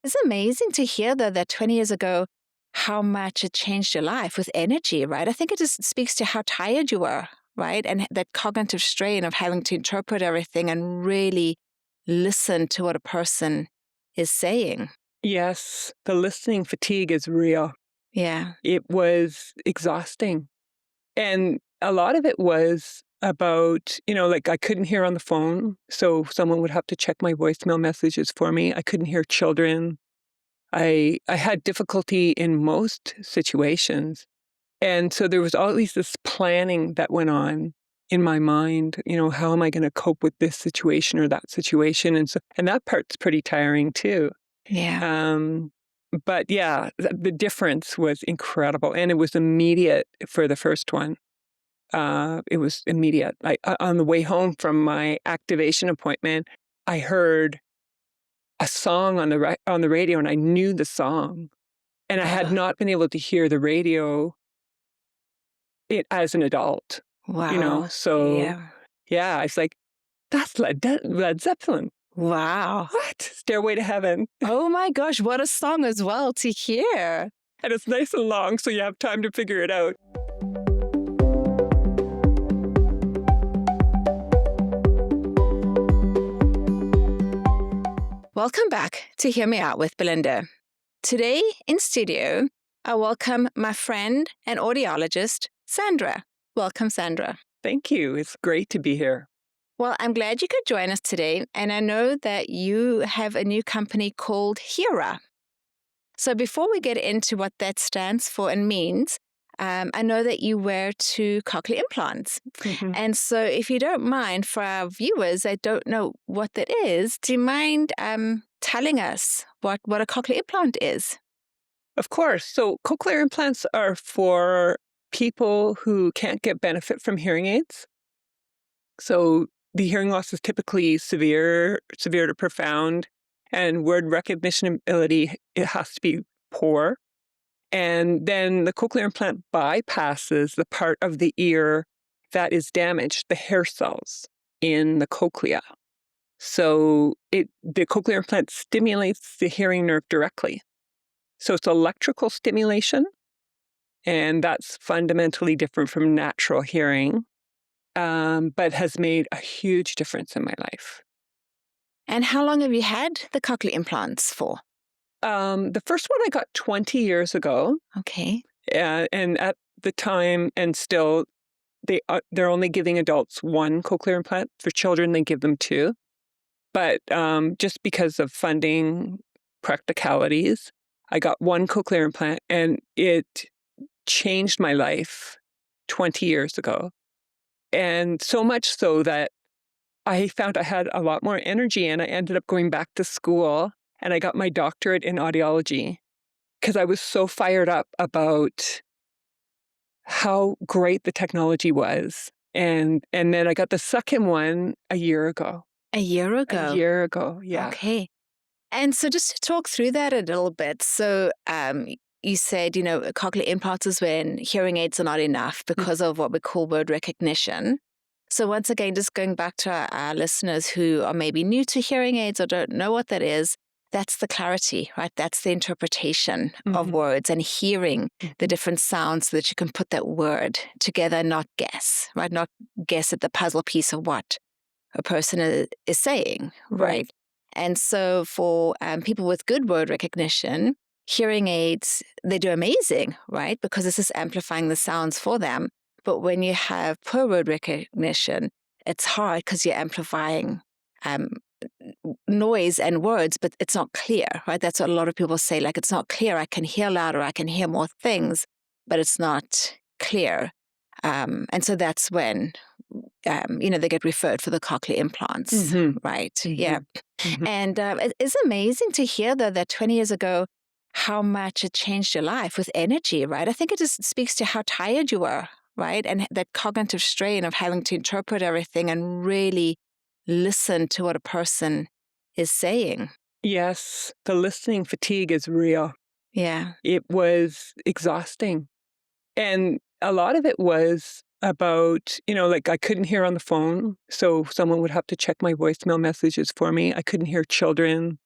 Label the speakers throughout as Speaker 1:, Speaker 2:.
Speaker 1: It's amazing to hear, though, that 20 years ago, how much it changed your life with energy, right? I think it just speaks to how tired you were, right? And that cognitive strain of having to interpret everything and really listen to what a person is saying.
Speaker 2: Yes, the listening fatigue is real.
Speaker 1: Yeah.
Speaker 2: It was exhausting. And a lot of it was about, like I couldn't hear on the phone. So someone would have to check my voicemail messages for me. I couldn't hear children. I had difficulty in most situations. And so there was always this planning that went on in my mind, how am I going to cope with this situation or that situation? And that part's pretty tiring too.
Speaker 1: Yeah.
Speaker 2: Um, but yeah, the difference was incredible. And it was immediate for the first one. It was immediate. On the way home from my activation appointment, I heard a song on the radio, and I knew the song, and I had not been able to hear the radio as an adult.
Speaker 1: Wow.
Speaker 2: So
Speaker 1: Yeah.
Speaker 2: yeah, it's like that's Led Zeppelin.
Speaker 1: Wow.
Speaker 2: What? Stairway to Heaven.
Speaker 1: Oh my gosh, what a song as well to hear.
Speaker 2: And it's nice and long, so you have time to figure it out.
Speaker 1: Welcome back to Hear Me Out with Belinda. Today in studio, I welcome my friend and audiologist, Sandra. Welcome, Sandra.
Speaker 2: Thank you. It's great to be here.
Speaker 1: Well, I'm glad you could join us today, and I know that you have a new company called HEARa. So before we get into what that stands for and means, I know that you wear 2 cochlear implants.
Speaker 2: Mhm.
Speaker 1: And so if you don't mind, for our viewers that don't know what that is, do you mind telling us what a cochlear implant is?
Speaker 2: Of course. So cochlear implants are for people who can't get benefit from hearing aids. So the hearing loss is typically severe to profound, and word recognition ability, it has to be poor. And then the cochlear implant bypasses the part of the ear that is damaged, the hair cells in the cochlea. So the cochlear implant stimulates the hearing nerve directly. So it's electrical stimulation, and that's fundamentally different from natural hearing, but has made a huge difference in my life.
Speaker 1: And how long have you had the cochlear implants for?
Speaker 2: The first one I got 20 years ago,
Speaker 1: Okay.
Speaker 2: and at the time, and still, they're only giving adults 1 cochlear implant. For children, they give them 2. But just because of funding practicalities, I got 1 cochlear implant, and it changed my life 20 years ago. And so much so that I found I had a lot more energy, and I ended up going back to school, and I got my doctorate in audiology because I was so fired up about how great the technology was. And then I got the second one a year ago.
Speaker 1: A year ago?
Speaker 2: A year ago, yeah.
Speaker 1: Okay. And so just to talk through that a little bit. So you said, cochlear implants is when hearing aids are not enough because of what we call word recognition. So once again, just going back to our listeners who are maybe new to hearing aids or don't know what that is, that's the clarity, right? That's the interpretation of words and hearing the different sounds so that you can put that word together, not guess, right? Not guess at the puzzle piece of what a person is saying, right? And so for people with good word recognition, hearing aids, they do amazing, right? Because this is amplifying the sounds for them. But when you have poor word recognition, it's hard because you're amplifying noise and words, but it's not clear, right? That's what a lot of people say, like, it's not clear. I can hear louder, I can hear more things, but it's not clear. And so that's when, they get referred for the cochlear implants, right? Yeah. And it is amazing to hear, though, that 20 years ago, how much it changed your life with energy, right? I think it just speaks to how tired you were, right? And that cognitive strain of having to interpret everything and really listen to what a person is saying.
Speaker 2: Yes, the listening fatigue is real.
Speaker 1: Yeah.
Speaker 2: It was exhausting. And a lot of it was about, like I couldn't hear on the phone. So someone would have to check my voicemail messages for me. I couldn't hear children.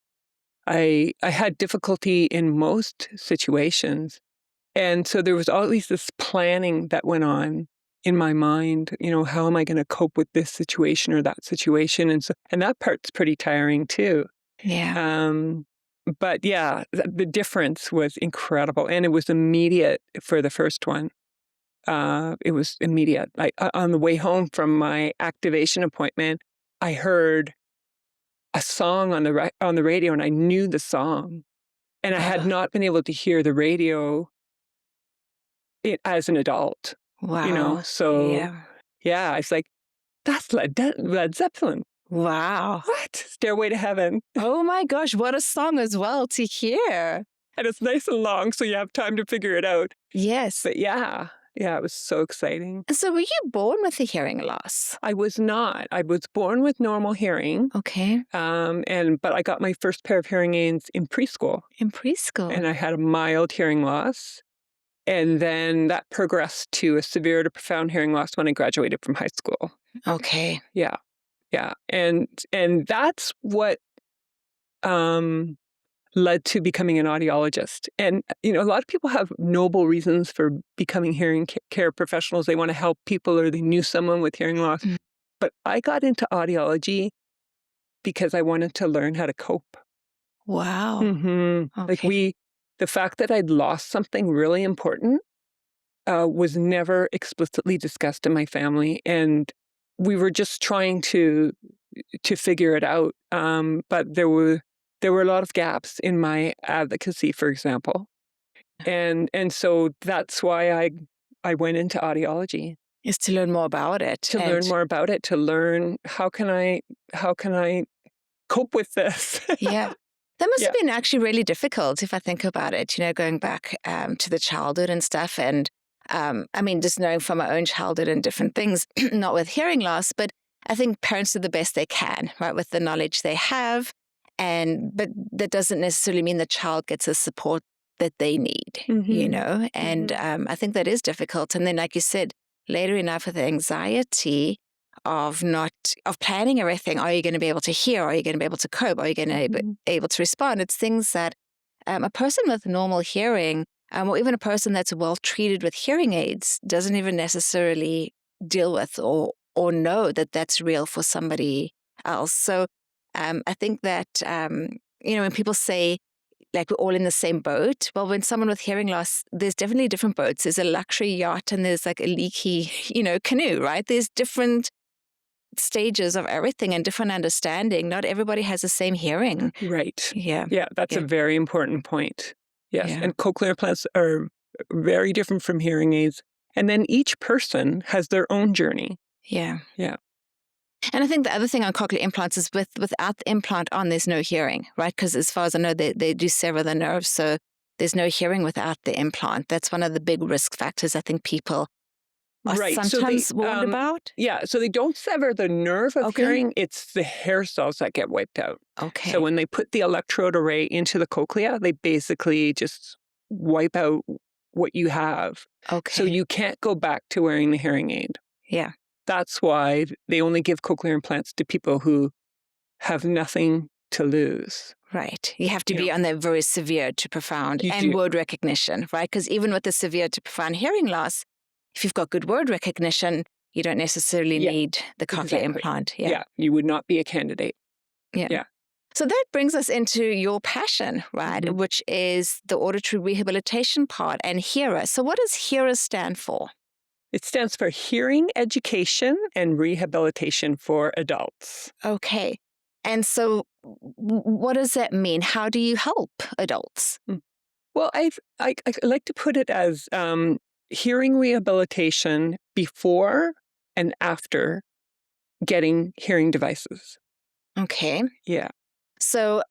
Speaker 2: I had difficulty in most situations. And so there was always this planning that went on in my mind, how am I going to cope with this situation or that situation? And that part's pretty tiring too.
Speaker 1: Yeah.
Speaker 2: But yeah, the difference was incredible. And it was immediate for the first one. It was immediate. On the way home from my activation appointment, I heard a song on the radio, and I knew the song. And I had not been able to hear the radio as an adult,
Speaker 1: Wow.
Speaker 2: So yeah, it's like, that's Led Zeppelin.
Speaker 1: Wow.
Speaker 2: What? Stairway to Heaven.
Speaker 1: Oh my gosh, what a song as well to hear.
Speaker 2: And it's nice and long, so you have time to figure it out.
Speaker 1: Yes.
Speaker 2: But yeah, it was so exciting.
Speaker 1: So were you born with a hearing loss?
Speaker 2: I was not. I was born with normal hearing.
Speaker 1: Okay.
Speaker 2: But I got my first pair of hearing aids in preschool.
Speaker 1: In preschool?
Speaker 2: And I had a mild hearing loss. And then that progressed to a severe to profound hearing loss when I graduated from high school.
Speaker 1: Okay.
Speaker 2: Yeah. Yeah. And that's what led to becoming an audiologist. And, a lot of people have noble reasons for becoming hearing care professionals. They want to help people, or they knew someone with hearing loss.
Speaker 1: Mm.
Speaker 2: But I got into audiology because I wanted to learn how to cope.
Speaker 1: Wow.
Speaker 2: Mm-hmm.
Speaker 1: Okay.
Speaker 2: The fact that I'd lost something really important was never explicitly discussed in my family. And we were just trying to figure it out. But there were a lot of gaps in my advocacy, for example. And so that's why I went into audiology.
Speaker 1: Is to learn more about it.
Speaker 2: To learn more about it, to learn how can I cope with this?
Speaker 1: Yeah. That must have been actually really difficult if I think about it, going back to the childhood and stuff. And just knowing from my own childhood and different things, not with hearing loss, but I think parents do the best they can, right, with the knowledge they have. But that doesn't necessarily mean the child gets the support that they need, And I think that is difficult. And then, like you said, later enough with the anxiety of planning everything. Are you going to be able to hear? Are you going to be able to cope? Are you going to be able to respond? It's things that a person with normal hearing, or even a person that's well treated with hearing aids, doesn't even necessarily deal with or know that that's real for somebody else. So I think that when people say, like, we're all in the same boat. Well, when someone with hearing loss, there's definitely different boats. There's a luxury yacht and there's like a leaky, canoe, right? There's different stages of everything and different understanding. Not everybody has the same hearing.
Speaker 2: Right.
Speaker 1: Yeah.
Speaker 2: Yeah, that's a very important point. Yes.
Speaker 1: Yeah.
Speaker 2: And cochlear implants are very different from hearing aids. And then each person has their own journey.
Speaker 1: Yeah.
Speaker 2: Yeah.
Speaker 1: And I think the other thing on cochlear implants is without the implant on, there's no hearing, right? Because as far as I know, they do sever the nerves. So there's no hearing without the implant. That's one of the big risk factors I think people are sometimes warned about.
Speaker 2: Yeah. So they don't sever the nerve of hearing. It's the hair cells that get wiped out.
Speaker 1: Okay.
Speaker 2: So when they put the electrode array into the cochlea, they basically just wipe out what you have.
Speaker 1: Okay.
Speaker 2: So you can't go back to wearing the hearing aid.
Speaker 1: Yeah.
Speaker 2: That's why they only give cochlear implants to people who have nothing to lose.
Speaker 1: Right. You have to be on the very severe to profound word recognition, right? Because even with the severe to profound hearing loss, if you've got good word recognition, you don't necessarily need the cochlear implant.
Speaker 2: Yeah. You would not be a candidate.
Speaker 1: Yeah. So that brings us into your passion, right? Which is the auditory rehabilitation part and HEARa. So what does HEARa stand for?
Speaker 2: It stands for Hearing Education and Rehabilitation for Adults.
Speaker 1: Okay. And so what does that mean? How do you help adults?
Speaker 2: Well, I like to put it as hearing rehabilitation before and after getting hearing devices.
Speaker 1: Okay.
Speaker 2: Yeah.
Speaker 1: So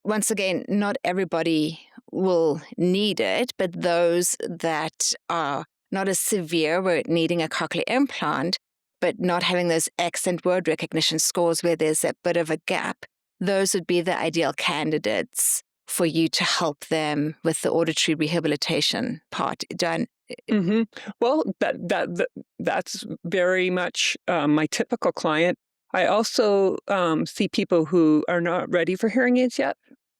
Speaker 1: once again, not everybody will need it, but those that are not as severe, where needing a cochlear implant, but not having those accent word recognition scores where there's a bit of a gap, those would be the ideal candidates for you to help them with the auditory rehabilitation part.
Speaker 2: Well, that's very much my typical client. I also see people who are not ready for hearing aids yet.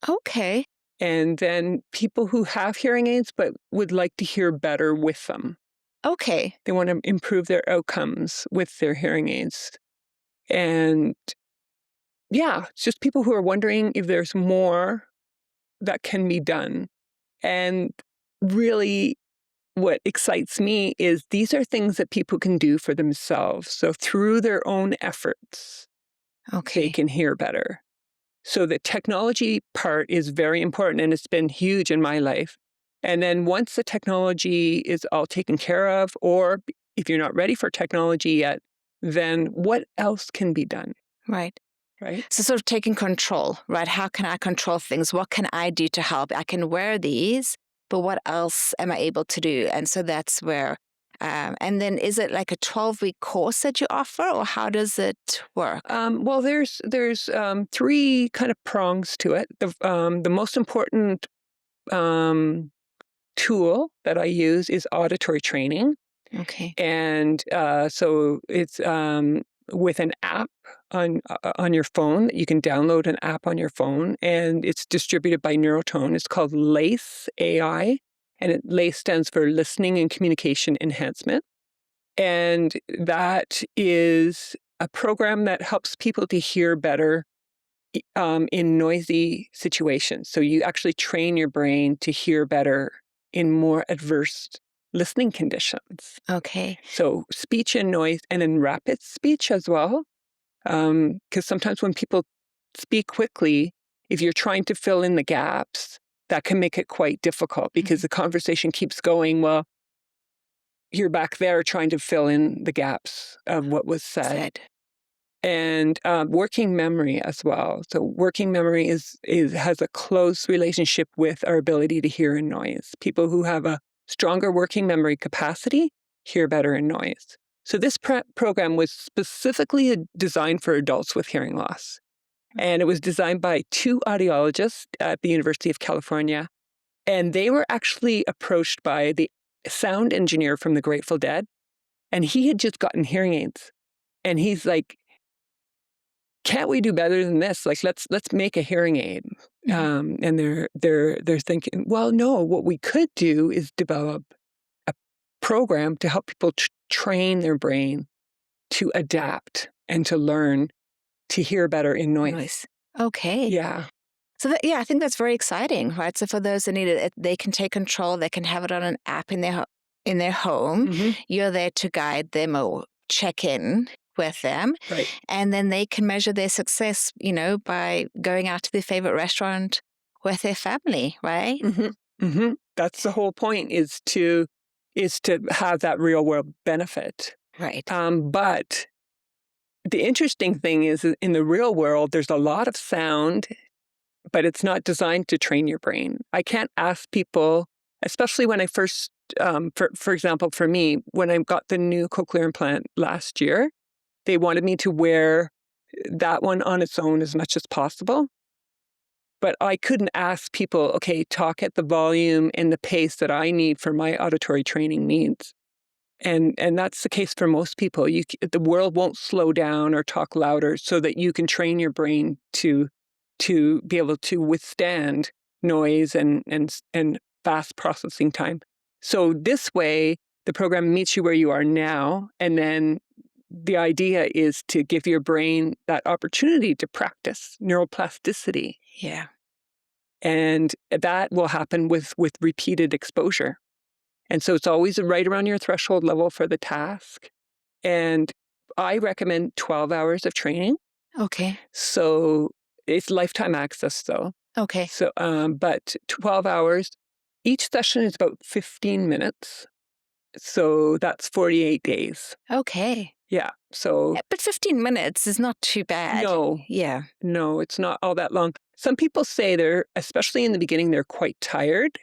Speaker 1: Okay.
Speaker 2: And then people who have hearing aids but would like to hear better with them.
Speaker 1: Okay.
Speaker 2: They want to improve their outcomes with their hearing aids. And yeah, it's just people who are wondering if there's more that can be done. And really, what excites me is these are things that people can do for themselves. So through their own efforts, they
Speaker 1: Okay.
Speaker 2: can hear better. So the technology part is very important, and it's been huge in my life. And then once the technology is all taken care of, or if you're not ready for technology yet, then what else can be done,
Speaker 1: Right.
Speaker 2: right?
Speaker 1: So sort of taking control, right? How can I control things? What can I do to help? I can wear these, but what else am I able to do? And so that's where, and then is it like a 12-week course that you offer, or how does it work?
Speaker 2: Well, there's three kind of prongs to it. The most important um, tool that I use is auditory training.
Speaker 1: Okay.
Speaker 2: And so it's with an app on your phone. You can download an app on your phone, and it's distributed by Neurotone. It's called LACE AI, and LACE stands for Listening and Communication Enhancement. And that is a program that helps people to hear better in noisy situations. So you actually train your brain to hear better in more adverse listening conditions.
Speaker 1: Okay.
Speaker 2: So speech and noise, and then rapid speech as well. Because sometimes when people speak quickly, if you're trying to fill in the gaps, that can make it quite difficult because the conversation keeps going. Well, you're back there trying to fill in the gaps of what was said.
Speaker 1: Said.
Speaker 2: And working memory as well. So working memory has a close relationship with our ability to hear in noise. People who have a stronger working memory capacity hear better in noise. So this program was specifically designed for adults with hearing loss. And it was designed by two audiologists at the University of California. And they were actually approached by the sound engineer from the Grateful Dead. And he had just gotten hearing aids. And he's like, can't we do better than this? Like, let's make a hearing aid. And they're thinking, well, no, what we could do is develop a program to help people train their brain to adapt and to learn to hear better in noise.
Speaker 1: Noise. Okay.
Speaker 2: Yeah.
Speaker 1: So that, yeah, I think that's very exciting, right? So for those that need it, they can take control. They can have it on an app in their home.
Speaker 2: Mm-hmm.
Speaker 1: You're there to guide them or check in with them,
Speaker 2: Right.
Speaker 1: and then they can measure their success, by going out to their favorite restaurant with their family, right?
Speaker 2: Mm-hmm. Mm-hmm. That's the whole point, is to have that real world benefit.
Speaker 1: Right.
Speaker 2: But the interesting thing is, in the real world, there's a lot of sound, but it's not designed to train your brain. I can't ask people, especially when I first, for example, for me, when I got the new cochlear implant last year, they wanted me to wear that one on its own as much as possible. But I couldn't ask people, okay, talk at the volume and the pace that I need for my auditory training needs. And that's the case for most people. The world won't slow down or talk louder so that you can train your brain to be able to withstand noise and fast processing time. So this way, the program meets you where you are now, and then the idea is to give your brain that opportunity to practice neuroplasticity.
Speaker 1: Yeah.
Speaker 2: And that will happen with repeated exposure. And so it's always right around your threshold level for the task. And I recommend 12 hours of training.
Speaker 1: Okay.
Speaker 2: So it's lifetime access, though.
Speaker 1: Okay.
Speaker 2: So, but 12 hours. Each session is about 15 minutes. So that's 48 days.
Speaker 1: Okay.
Speaker 2: Yeah. So
Speaker 1: But 15 minutes is not too bad.
Speaker 2: no,
Speaker 1: Yeah.
Speaker 2: it's not all that long. Some people say especially in the beginning, they're quite tired.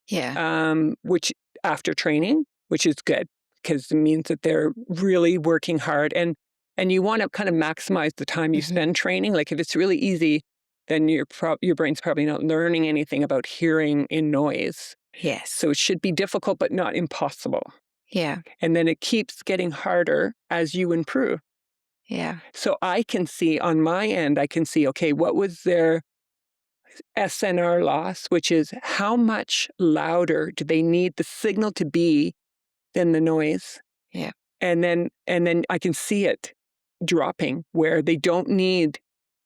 Speaker 1: Yeah.
Speaker 2: Which after training, which is good because it means that they're really working hard, and you want to kind of maximize the time you spend training. Like if it's really easy, then your brain's probably not learning anything about hearing in noise.
Speaker 1: Yes.
Speaker 2: So it should be difficult, but not impossible.
Speaker 1: Yeah.
Speaker 2: And then it keeps getting harder as you improve.
Speaker 1: Yeah.
Speaker 2: So I can see on my end, okay, what was their SNR loss, which is how much louder do they need the signal to be than the noise.
Speaker 1: Yeah.
Speaker 2: And then I can see it dropping where they don't need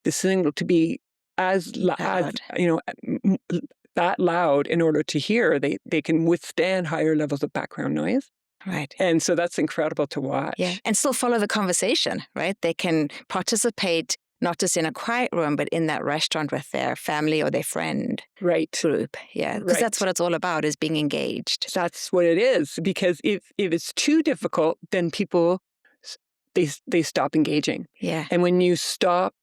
Speaker 2: the signal to be as
Speaker 1: Loud.
Speaker 2: that loud in order to hear. They can withstand higher levels of background noise.
Speaker 1: Right.
Speaker 2: And so that's incredible to watch.
Speaker 1: Yeah. And still follow the conversation, right? They can participate not just in a quiet room, but in that restaurant with their family or their friend
Speaker 2: Right.
Speaker 1: group. Yeah. Because
Speaker 2: Right.
Speaker 1: that's what it's all about, is being engaged.
Speaker 2: That's what it is. Because if it's too difficult, then people, they stop engaging.
Speaker 1: Yeah.
Speaker 2: And when you stop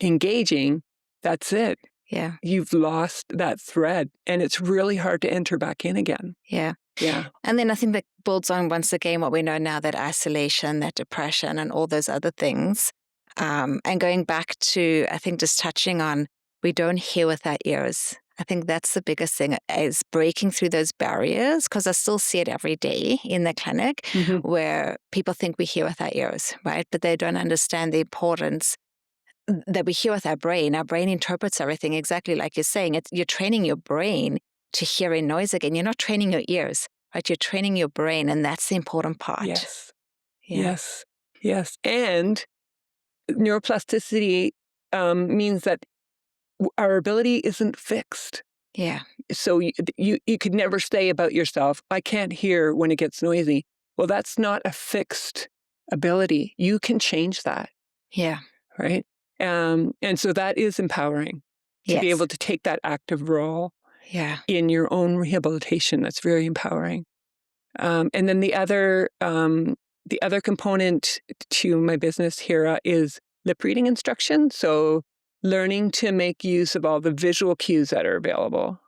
Speaker 2: engaging, that's it.
Speaker 1: Yeah.
Speaker 2: You've lost that thread, and it's really hard to enter back in again.
Speaker 1: Yeah.
Speaker 2: Yeah.
Speaker 1: And then I think that builds on, once again, what we know now, that isolation, that depression, and all those other things. And going back to, I think, just touching on, we don't hear with our ears. I think that's the biggest thing, is breaking through those barriers, because I still see it every day in the clinic where people think we hear with our ears, right? But they don't understand the importance that we hear with our brain. Our brain interprets everything exactly like you're saying. You're training your brain to hear in noise again. You're not training your ears, right? You're training your brain, and that's the important part.
Speaker 2: Yes.
Speaker 1: Yeah.
Speaker 2: Yes. Yes. And neuroplasticity means that our ability isn't fixed.
Speaker 1: Yeah.
Speaker 2: So you could never say about yourself, I can't hear when it gets noisy. Well, that's not a fixed ability. You can change that.
Speaker 1: Yeah.
Speaker 2: Right. And so that is empowering to be able to take that active role in your own rehabilitation. That's very empowering. And then the other component to my business, HEARa, is lip reading instruction. So learning to make use of all the visual cues that are available.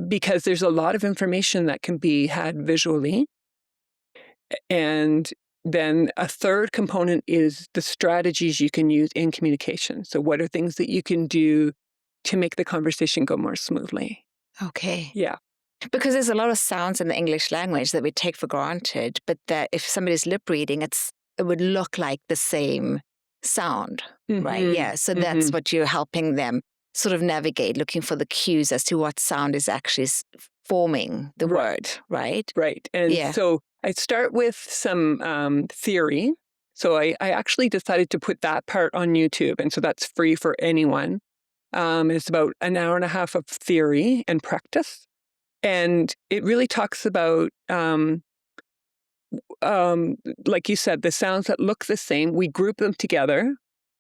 Speaker 2: Because there's a lot of information that can be had visually. And then a third component is the strategies you can use in communication. So what are things that you can do to make the conversation go more smoothly?
Speaker 1: Okay.
Speaker 2: Yeah.
Speaker 1: Because there's a lot of sounds in the English language that we take for granted, but that if somebody's lip reading, it would look like the same sound, right? Yeah. So that's what you're helping them sort of navigate, looking for the cues as to what sound is actually forming the word, right?
Speaker 2: Right. And so I start with some theory. So I actually decided to put that part on YouTube. And so that's free for anyone. It's about an hour and a half of theory and practice. And it really talks about, like you said, the sounds that look the same, we group them together,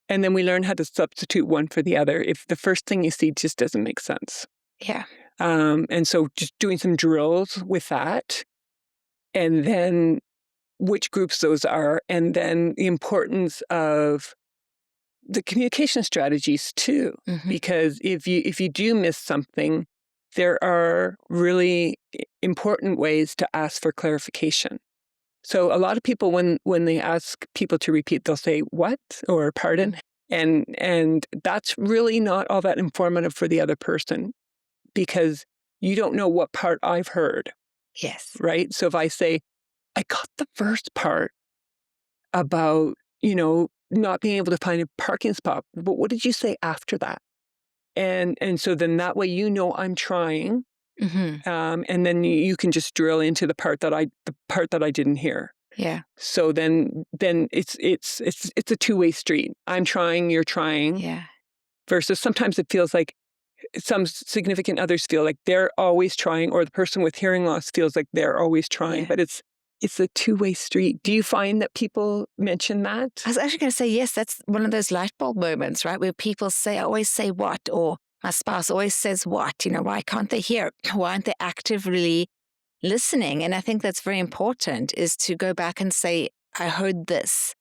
Speaker 2: and then we learn how to substitute one for the other if the first thing you see just doesn't make sense.
Speaker 1: Yeah.
Speaker 2: And so just doing some drills with that, and then which groups those are, and then the importance of the communication strategies too. Because if you do miss something, there are really important ways to ask for clarification. So a lot of people, when they ask people to repeat, they'll say, what? Or pardon. And that's really not all that informative for the other person, because you don't know what part I've heard.
Speaker 1: Yes.
Speaker 2: Right? So if I say, I got the first part about, not being able to find a parking spot, but what did you say after that? And so then that way I'm trying, and then you can just drill into the part that I didn't hear.
Speaker 1: Yeah.
Speaker 2: So then it's a two-way street. I'm trying, you're trying.
Speaker 1: Yeah.
Speaker 2: Versus sometimes it feels like some significant others feel like they're always trying, or the person with hearing loss feels like they're always trying. But it's a two-way street. Do you find that people mention that?
Speaker 1: I was actually going to say, yes, that's one of those light bulb moments, right? Where people say, I always say what, or my spouse always says what, why can't they hear? Why aren't they actively listening? And I think that's very important, is to go back and say, I heard this.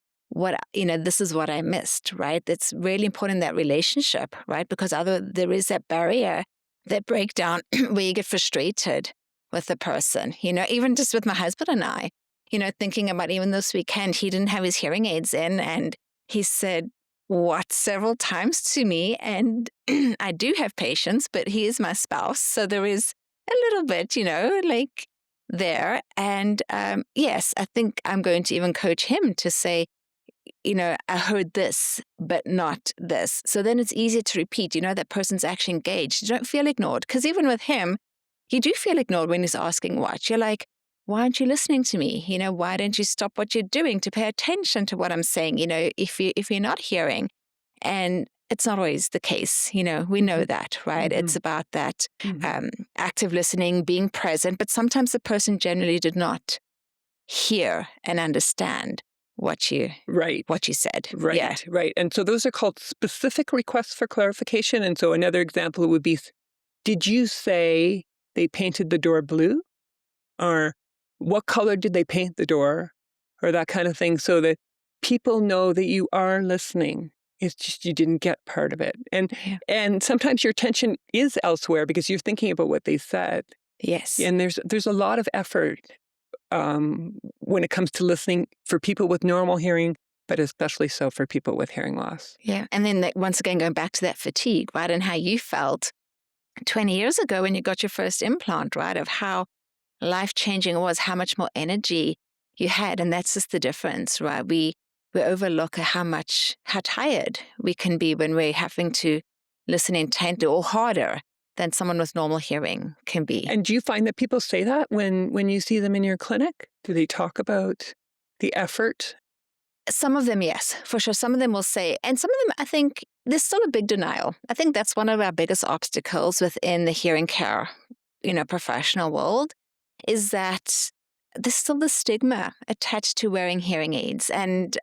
Speaker 1: This is what I missed, right? It's really important in that relationship, right? Because there is that barrier, that breakdown where you get frustrated with the person, even just with my husband and I, thinking about even this weekend, he didn't have his hearing aids in, and he said what several times to me. And I do have patience, but he is my spouse. So there is a little bit, like there. And yes, I think I'm going to even coach him to say, I heard this, but not this. So then it's easier to repeat. That person's actually engaged. You don't feel ignored. Because even with him, you do feel ignored when he's asking what. You're like, why aren't you listening to me? Why don't you stop what you're doing to pay attention to what I'm saying? If you're not hearing, and it's not always the case. We know that, right?
Speaker 2: Mm-hmm.
Speaker 1: It's about that
Speaker 2: Mm-hmm.
Speaker 1: active listening, being present. But sometimes the person generally did not hear and understand what you said.
Speaker 2: Right,
Speaker 1: Yeah.
Speaker 2: right. And so those are called specific requests for clarification. And so another example would be, did you say they painted the door blue? Or what color did they paint the door? Or that kind of thing, so that people know that you are listening. It's just you didn't get part of it. And sometimes your attention is elsewhere because you're thinking about what they said.
Speaker 1: Yes.
Speaker 2: And there's a lot of effort when it comes to listening for people with normal hearing, but especially so for people with hearing loss.
Speaker 1: Yeah. And then once again, going back to that fatigue, right? And how you felt 20 years ago when you got your first implant, right? Of how life-changing it was, how much more energy you had. And that's just the difference, right? We overlook how tired we can be when we're having to listen intently or harder than someone with normal hearing can be.
Speaker 2: And do you find that people say that when you see them in your clinic? Do they talk about the effort?
Speaker 1: Some of them, yes, for sure. Some of them will say, and some of them, I think there's still a big denial. I think that's one of our biggest obstacles within the hearing care, professional world, is that there's still the stigma attached to wearing hearing aids. And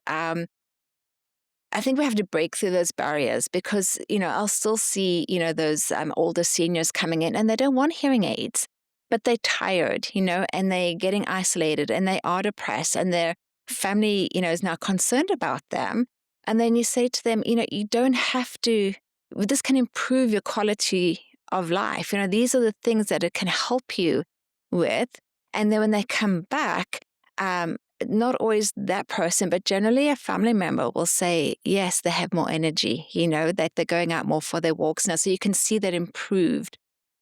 Speaker 1: I think we have to break through those barriers because, I'll still see, those older seniors coming in and they don't want hearing aids, but they're tired, and they're getting isolated and they are depressed and their family, is now concerned about them. And then you say to them, you don't have to, this can improve your quality of life. These are the things that it can help you with. And then when they come back, not always that person, but generally a family member will say, yes, they have more energy, that they're going out more for their walks now. So you can see that improved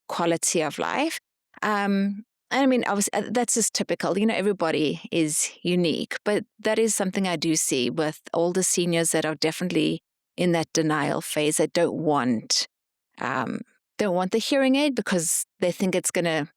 Speaker 1: quality of life. I mean, obviously, that's just typical. Everybody is unique, but that is something I do see with older seniors that are definitely in that denial phase that don't want the hearing aid because they think it's going to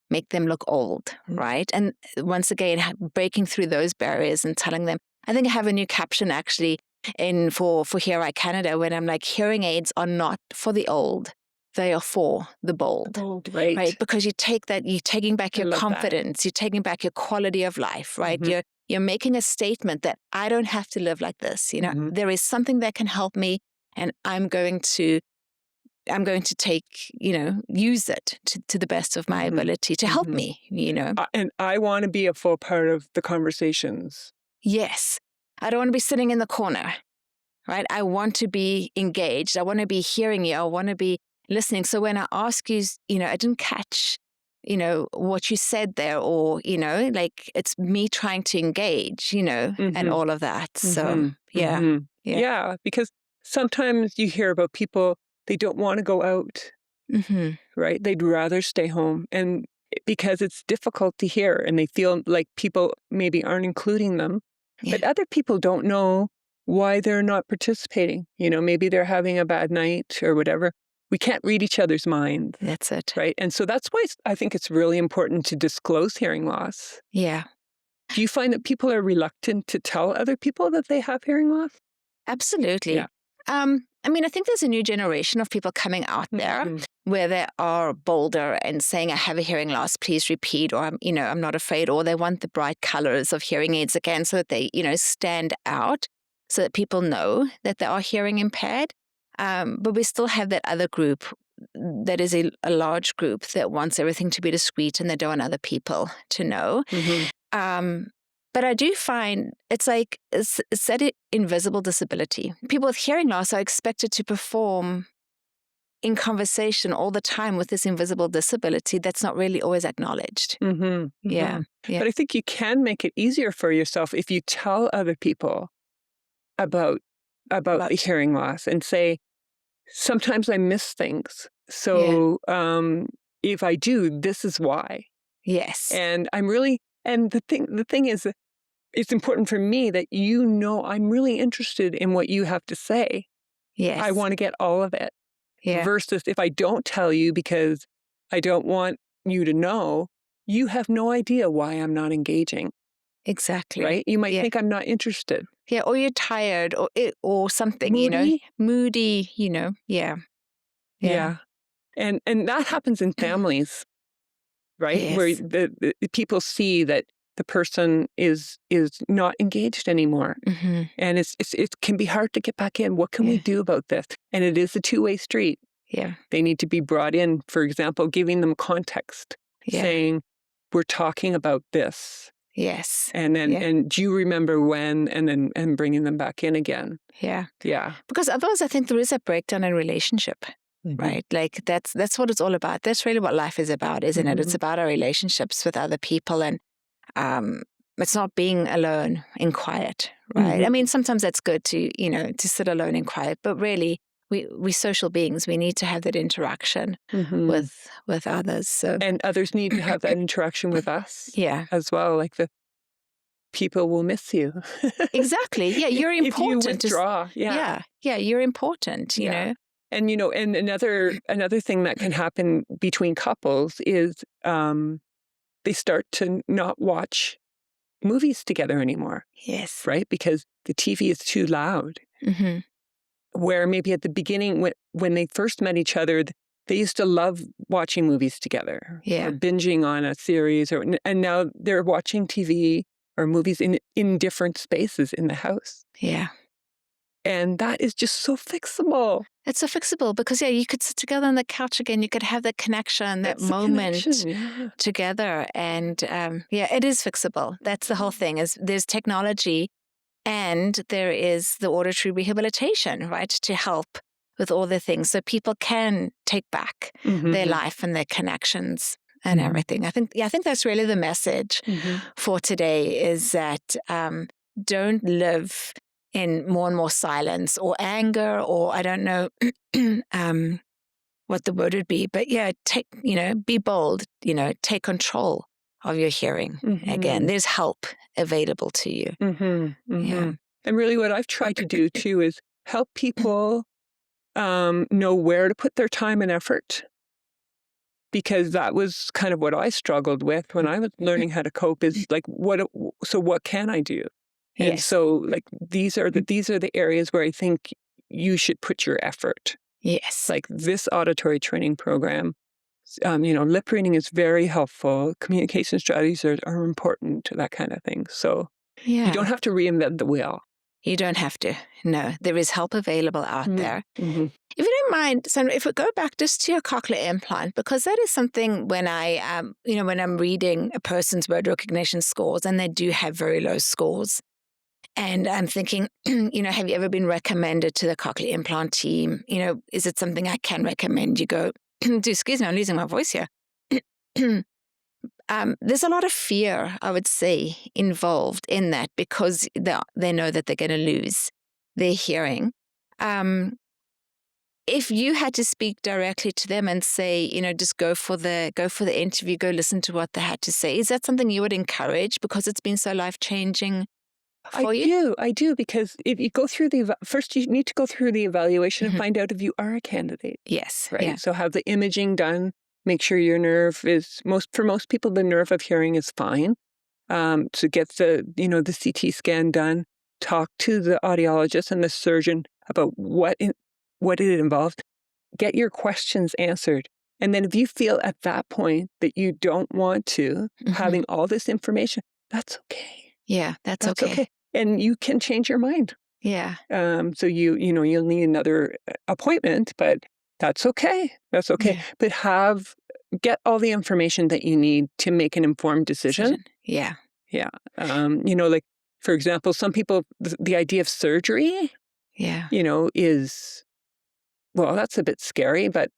Speaker 1: make them look old, right? And once again, breaking through those barriers and telling them, I think I have a new caption actually for HearMeOut Canada when I'm like, hearing aids are not for the old. They are for the bold, right? Because you're taking back your confidence, you're taking back your quality of life, right?
Speaker 2: Mm-hmm.
Speaker 1: You're making a statement that I don't have to live like this. There is something that can help me, and I'm going to take, use it to the best of my ability to help me,
Speaker 2: And I want to be a full part of the conversations.
Speaker 1: Yes. I don't want to be sitting in the corner, right? I want to be engaged. I want to be hearing you. I want to be listening. So when I ask you, I didn't catch, what you said there, or, like it's me trying to engage, and all of that. So, yeah.
Speaker 2: Yeah, because sometimes you hear about people, they don't want to go out, right? They'd rather stay home. And because it's difficult to hear and they feel like people maybe aren't including them. Yeah. But other people don't know why they're not participating. Maybe they're having a bad night or whatever. We can't read each other's minds.
Speaker 1: That's it.
Speaker 2: Right. And so that's why I think it's really important to disclose hearing loss.
Speaker 1: Yeah.
Speaker 2: Do you find that people are reluctant to tell other people that they have hearing loss?
Speaker 1: Absolutely. Yeah. I mean, I think there's a new generation of people coming out there where they are bolder and saying, I have a hearing loss, please repeat, or I'm not afraid, or they want the bright colors of hearing aids again so that they, stand out so that people know that they are hearing impaired. But we still have that other group that is a large group that wants everything to be discreet and they don't want other people to know. But I do find it's like it's that invisible disability. People with hearing loss are expected to perform in conversation all the time with this invisible disability that's not really always acknowledged. Yeah.
Speaker 2: But I think you can make it easier for yourself if you tell other people about the hearing loss and say, sometimes I miss things. So if I do, this is why.
Speaker 1: Yes.
Speaker 2: And I'm really, and the thing is, it's important for me that I'm really interested in what you have to say.
Speaker 1: Yes.
Speaker 2: I want to get all of it.
Speaker 1: Yeah.
Speaker 2: Versus if I don't tell you because I don't want you to know, you have no idea why I'm not engaging,
Speaker 1: Exactly.
Speaker 2: right? You might
Speaker 1: Yeah.
Speaker 2: think I'm not interested.
Speaker 1: Yeah, or you're tired or something,
Speaker 2: Moody?
Speaker 1: moody, Yeah.
Speaker 2: Yeah. And that happens in families, right? Where
Speaker 1: Yes.
Speaker 2: the people see that the person is not engaged anymore.
Speaker 1: Mm-hmm.
Speaker 2: And it can be hard to get back in. What can we do about this? And it is a two-way street.
Speaker 1: Yeah.
Speaker 2: They need to be brought in, for example, giving them context,
Speaker 1: Yeah.
Speaker 2: saying, we're talking about this.
Speaker 1: Yes.
Speaker 2: And then, and do you remember when, and bringing them back in again.
Speaker 1: Yeah.
Speaker 2: Yeah.
Speaker 1: Because otherwise I think there is a breakdown in relationship, right? Like that's what it's all about. That's really what life is about, isn't it? It's about our relationships with other people, and it's not being alone in quiet, right? I mean, sometimes that's good to, to sit alone in quiet, but really we social beings. We need to have that interaction with others. So
Speaker 2: and others need to have that interaction with us as well. Like the people will miss you.
Speaker 1: Exactly. Yeah, you're important.
Speaker 2: If you withdraw.
Speaker 1: Yeah, you're important, you know.
Speaker 2: And, and another thing that can happen between couples is they start to not watch movies together anymore.
Speaker 1: Yes.
Speaker 2: Right? Because the TV is too loud. Where maybe at the beginning, when they first met each other, they used to love watching movies together.
Speaker 1: Yeah.
Speaker 2: Or binging on a series. And now they're watching TV or movies in different spaces in the house.
Speaker 1: Yeah.
Speaker 2: And that is just so fixable.
Speaker 1: It's so fixable because, you could sit together on the couch again. You could have that connection, that moment together. And it is fixable. That's the whole thing, is there's technology and there is the auditory rehabilitation, right, to help with all the things so people can take back their life and their connections and everything. I think that's really the message for today, is that don't live in more and more silence or anger, or I don't know what the word would be, but be bold, take control of your hearing. Again, there's help available to you.
Speaker 2: Yeah. And really what I've tried to do too is help people know where to put their time and effort. Because that was kind of what I struggled with when I was learning how to cope, is like, what can I do? And so like, these are the areas where I think you should put your effort.
Speaker 1: Yes.
Speaker 2: Like this auditory training program, lip reading is very helpful. Communication strategies are important, that kind of thing. So you don't have to reinvent the wheel.
Speaker 1: You don't have to. No, there is help available out there. If you don't mind, Sandra, if we go back just to your cochlear implant, because that is something when when I'm reading a person's word recognition scores, and they do have very low scores, and I'm thinking, have you ever been recommended to the cochlear implant team? Is it something I can recommend you go to? Excuse me, I'm losing my voice here. There's a lot of fear, I would say, involved in that, because they know that they're going to lose their hearing. If you had to speak directly to them and say, just go for the interview, go listen to what they had to say, is that something you would encourage because it's been so life-changing for you?
Speaker 2: I do, because if you go through first you need to go through the evaluation and find out if you are a candidate.
Speaker 1: Yes.
Speaker 2: Right.
Speaker 1: Yeah.
Speaker 2: So have the imaging done. Make sure your nerve is for most people, the nerve of hearing is fine. To get the CT scan done, talk to the audiologist and the surgeon about what it involves. Get your questions answered. And then if you feel at that point that you don't want to, having all this information, that's okay.
Speaker 1: Yeah, that's okay.
Speaker 2: And you can change your mind.
Speaker 1: Yeah.
Speaker 2: So you'll need another appointment, but that's okay. That's okay.
Speaker 1: Yeah.
Speaker 2: But get all the information that you need to make an informed decision.
Speaker 1: Yeah.
Speaker 2: Yeah. Like, for example, some people, the idea of surgery, is, well, that's a bit scary, but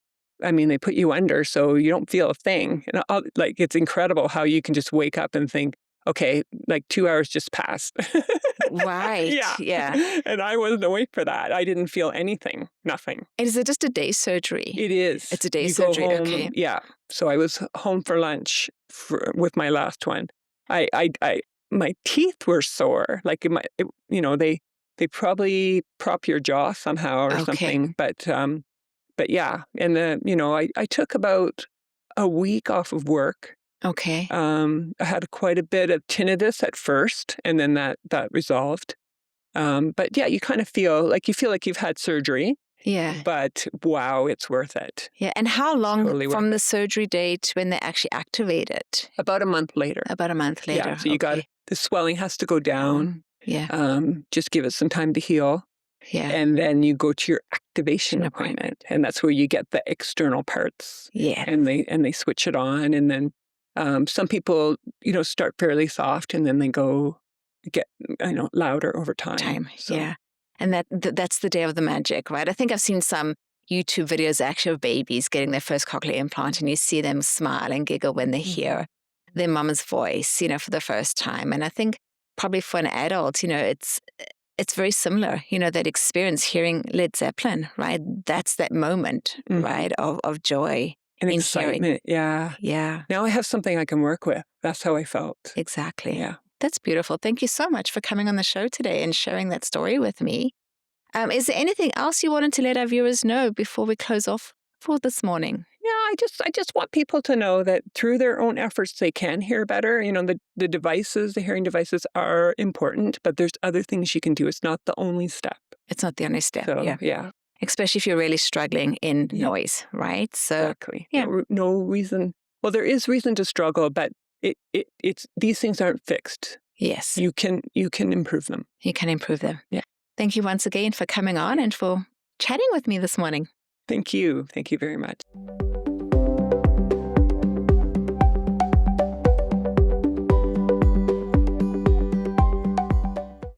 Speaker 2: I mean, they put you under, so you don't feel a thing. And it's incredible how you can just wake up and think, okay, like 2 hours just passed.
Speaker 1: Right. Yeah.
Speaker 2: And I wasn't awake for that. I didn't feel anything, nothing.
Speaker 1: And is it just a day surgery?
Speaker 2: It is.
Speaker 1: It's a day
Speaker 2: you
Speaker 1: surgery.
Speaker 2: Go home,
Speaker 1: okay.
Speaker 2: Yeah. So I was home for lunch with my last one. my teeth were sore. Like they probably prop your jaw somehow or
Speaker 1: Okay.
Speaker 2: something. But yeah, and I took about a week off of work.
Speaker 1: Okay.
Speaker 2: I had quite a bit of tinnitus at first, and then that resolved. But yeah, you kind of feel like you've had surgery.
Speaker 1: Yeah.
Speaker 2: But wow, it's worth it.
Speaker 1: Yeah. And how long
Speaker 2: Totally worth
Speaker 1: from the
Speaker 2: it.
Speaker 1: surgery date when they actually activate it?
Speaker 2: About a month later.
Speaker 1: About a month later.
Speaker 2: Yeah, so you got
Speaker 1: Okay.
Speaker 2: the swelling has to go down.
Speaker 1: Yeah.
Speaker 2: Just give it some time to heal.
Speaker 1: Yeah.
Speaker 2: And then you go to your activation
Speaker 1: An
Speaker 2: appointment, and that's where you get the external parts.
Speaker 1: Yeah.
Speaker 2: And they switch it on, and then some people start fairly soft, and then they get louder over time. So.
Speaker 1: Yeah. And that's the day of the magic, right? I think I've seen some YouTube videos actually of babies getting their first cochlear implant, and you see them smile and giggle when they hear their mama's voice, for the first time. And I think probably for an adult, it's very similar, that experience hearing Led Zeppelin, right? That's that moment, right, of joy
Speaker 2: and
Speaker 1: in
Speaker 2: excitement.
Speaker 1: Hearing. Yeah.
Speaker 2: Now I have something I can work with. That's how I felt.
Speaker 1: Exactly.
Speaker 2: Yeah.
Speaker 1: That's beautiful. Thank you so much for coming on the show today and sharing that story with me. Is there anything else you wanted to let our viewers know before we close off for this morning?
Speaker 2: Yeah, I just want people to know that through their own efforts, they can hear better. The devices, the hearing devices are important, but there's other things you can do. It's not the only step.
Speaker 1: It's not the only step.
Speaker 2: So, yeah.
Speaker 1: Especially if you're really struggling in noise, right? So,
Speaker 2: exactly.
Speaker 1: Yeah.
Speaker 2: No reason. Well, there is reason to struggle, but it's these things aren't fixed.
Speaker 1: Yes.
Speaker 2: You can improve them.
Speaker 1: You can improve them.
Speaker 2: Yeah.
Speaker 1: Thank you once again for coming on and for chatting with me this morning.
Speaker 2: Thank you. Thank you very much.